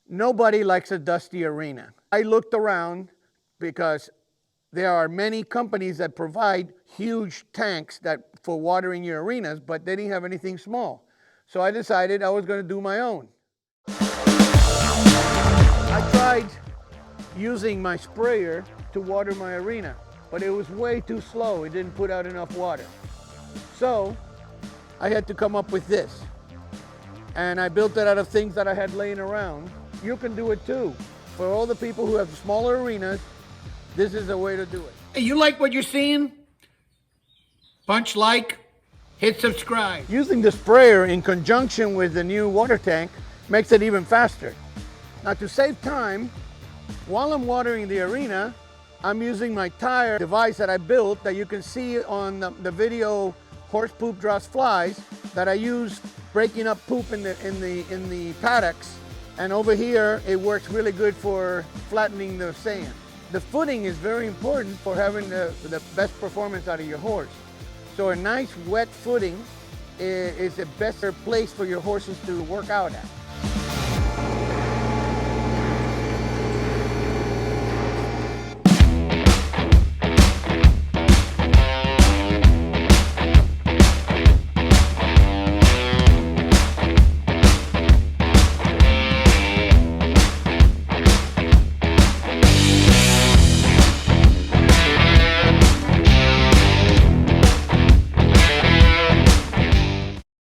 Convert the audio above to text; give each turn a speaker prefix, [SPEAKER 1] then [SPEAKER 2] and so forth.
[SPEAKER 1] Nobody likes a dusty arena. I looked around because there are many companies that provide huge tanks for watering your arenas, but they didn't have anything small. So I decided I was going to do my own. I tried using my sprayer to water my arena, but it was way too slow. It didn't put out enough water. So I had to come up with this. And I built it out of things that I had laying around. You can do it too. For all the people who have smaller arenas, this is a way to do it. Hey, you like what you're seeing? Punch like, hit subscribe. Using the sprayer in conjunction with the new water tank makes it even faster. Now, to save time, while I'm watering the arena, I'm using my tire device that I built that you can see on the video Horse Poop Draws Flies that I use breaking up poop in the paddocks. And over here, it works really good for flattening the sand. The footing is very important for having the best performance out of your horse. So a nice wet footing is a better place for your horses to work out at.